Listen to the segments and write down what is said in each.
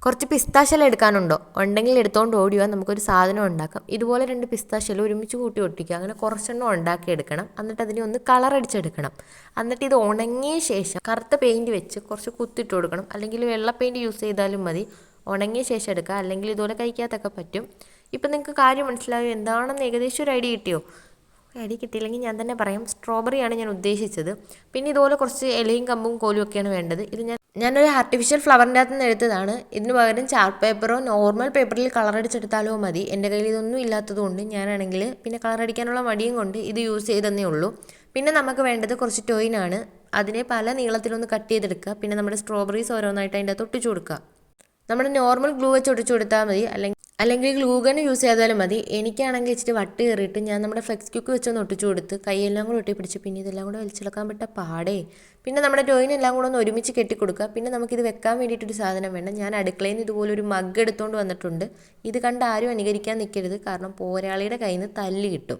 കുറച്ച് പിസ്താശല എടുക്കാനുണ്ടോ? ഉണ്ടെങ്കിൽ എടുത്തുകൊണ്ട് ഓടിയോ, നമുക്കൊരു സാധനം ഉണ്ടാക്കാം. ഇതുപോലെ 2 പിസ്താശല ഒരുമിച്ച് കൂട്ടി ഒട്ടിക്കുക. അങ്ങനെ കുറച്ചെണ്ണം ഉണ്ടാക്കിയെടുക്കണം. എന്നിട്ട് അതിനെ ഒന്ന് കളറടിച്ചെടുക്കണം. എന്നിട്ട് ഇത് ഉണങ്ങിയ ശേഷം കറുത്ത പെയിൻറ്റ് വെച്ച് കുറച്ച് കുത്തിട്ട് കൊടുക്കണം. അല്ലെങ്കിൽ വെള്ള പെയിൻറ്റ് യൂസ് ചെയ്താലും മതി. ഉണങ്ങിയ ശേഷം എടുക്കുക. അല്ലെങ്കിൽ ഇതുപോലെ കഴിക്കാത്തൊക്കെ പറ്റും. ഇപ്പം നിങ്ങൾക്ക് കാര്യം മനസ്സിലായോ? എന്താണെന്ന് ഏകദേശം ഒരു ഐഡിയ കിട്ടിയോ? ഐഡിയ കിട്ടിയില്ലെങ്കിൽ ഞാൻ തന്നെ പറയാം. സ്ട്രോബെറിയാണ് ഞാൻ ഉദ്ദേശിച്ചത്. പിന്നെ ഇതുപോലെ കുറച്ച് ഇലയും കമ്പും കോലും ഒക്കെയാണ് വേണ്ടത്. ഇത് ഞാനൊരു ആർട്ടിഫിഷ്യൽ ഫ്ലവറിൻ്റെ അകത്ത് നിന്ന് എടുത്തതാണ്. ഇതിന് പകരം ചാർട്ട് പേപ്പറോ നോർമൽ പേപ്പറിൽ കളറടിച്ചെടുത്താലോ മതി. എൻ്റെ കയ്യിൽ ഇതൊന്നും ഇല്ലാത്തതുകൊണ്ട് ഞാനാണെങ്കിൽ പിന്നെ കളറടിക്കാനുള്ള മടിയും കൊണ്ട് ഇത് യൂസ് ചെയ്തെന്നേ ഉള്ളൂ. പിന്നെ നമുക്ക് വേണ്ടത് കുറച്ച് ടോയിനാണ്. അതിനെ പല നീളത്തിലൊന്ന് കട്ട് ചെയ്തെടുക്കുക. പിന്നെ നമ്മുടെ സ്ട്രോബെറീസ് ഓരോന്നായിട്ട് അതിൻ്റെ അകത്ത് ഒട്ടിച്ചു കൊടുക്കുക. നമ്മുടെ നോർമൽ ഗ്ലൂ വെച്ച് ഒട്ടിച്ചു കൊടുത്താൽ മതി. അല്ലെങ്കിൽ ഗ്ലൂ ഗൺ യൂസ് ചെയ്താലും മതി. എനിക്കാണെങ്കിൽ ഇച്ചിരി വട്ട് കയറിയിട്ട് ഞാൻ നമ്മുടെ ഫ്ലെക്സ് ക്യൂക്ക് വെച്ചൊന്ന് ഒട്ടിച്ചു കൊടുത്ത് കൈയെല്ലാം കൂടെ ഒട്ടിപ്പിടിച്ച് പിന്നെ ഇതെല്ലാം കൂടെ വലിച്ചെടുക്കാൻ പറ്റ പാടേ. പിന്നെ നമ്മുടെ ടോയിനെല്ലാം കൂടെ ഒന്ന് ഒരുമിച്ച് കെട്ടിക്കൊടുക്കുക. പിന്നെ നമുക്കിത് വെക്കാൻ വേണ്ടിയിട്ടൊരു സാധനം വേണം. ഞാൻ അടുക്കളയിൽ നിന്ന് ഇതുപോലെ ഒരു മഗ് എടുത്തുകൊണ്ട് വന്നിട്ടുണ്ട്. ഇത് കണ്ട് ആരും അനുകരിക്കാൻ നിൽക്കരുത്, കാരണം പോരാളിയുടെ കയ്യിൽ നിന്ന് തല്ല് കിട്ടും.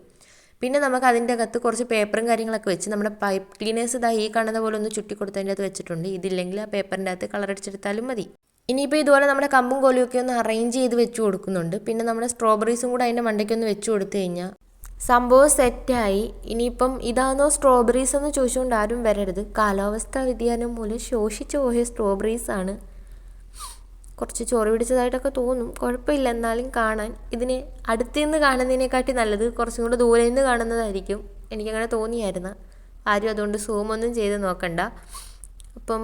പിന്നെ നമുക്ക് അതിൻ്റെ അകത്ത് കുറച്ച് പേപ്പറും കാര്യങ്ങളൊക്കെ വെച്ച് നമ്മുടെ പൈപ്പ് ക്ലീനേഴ്സ് ഇതാ ഈ കാണുന്ന പോലെ ഒന്ന് ചുറ്റി കൊടുത്തതിൻ്റെ അകത്ത് വെച്ചിട്ടുണ്ട്. ഇതില്ലെങ്കിൽ ആ പേപ്പറിൻ്റെ അകത്ത് കളറടിച്ചെടുത്താലും മതി. ഇനിയിപ്പോൾ ഇതുപോലെ നമ്മുടെ കമ്പും കോലുമൊക്കെ ഒന്ന് അറേഞ്ച് ചെയ്ത് വെച്ച് കൊടുക്കുന്നുണ്ട്. പിന്നെ നമ്മുടെ സ്ട്രോബെറീസും കൂടെ അതിൻ്റെ മണ്ടയ്ക്കൊന്ന് വെച്ച് കൊടുത്തു കഴിഞ്ഞാൽ സംഭവം സെറ്റായി. ഇനിയിപ്പം ഇതാണോ സ്ട്രോബെറീസ് എന്ന് ചോദിച്ചുകൊണ്ട് ആരും വരരുത്. കാലാവസ്ഥാ വ്യതിയാനം മൂലം ശോഷിച്ചു പോയ സ്ട്രോബെറീസാണ്. കുറച്ച് ചോറ് പിടിച്ചതായിട്ടൊക്കെ തോന്നും, കുഴപ്പമില്ല. എന്നാലും കാണാൻ ഇതിന് അടുത്ത് നിന്ന് കാണുന്നതിനെക്കാട്ടി നല്ലത് കുറച്ചും കൂടെ ദൂരെ നിന്ന് കാണുന്നതായിരിക്കും. എനിക്കങ്ങനെ തോന്നിയായിരുന്നു. ആരും അതുകൊണ്ട് സൂമൊന്നും ചെയ്ത് നോക്കണ്ട. അപ്പം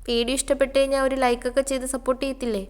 വീഡിയോ ഇഷ്ടപ്പെട്ട് കഴിഞ്ഞാൽ ഒരു ലൈക്കൊക്കെ ചെയ്ത് സപ്പോർട്ട് ചെയ്യത്തില്ലേ?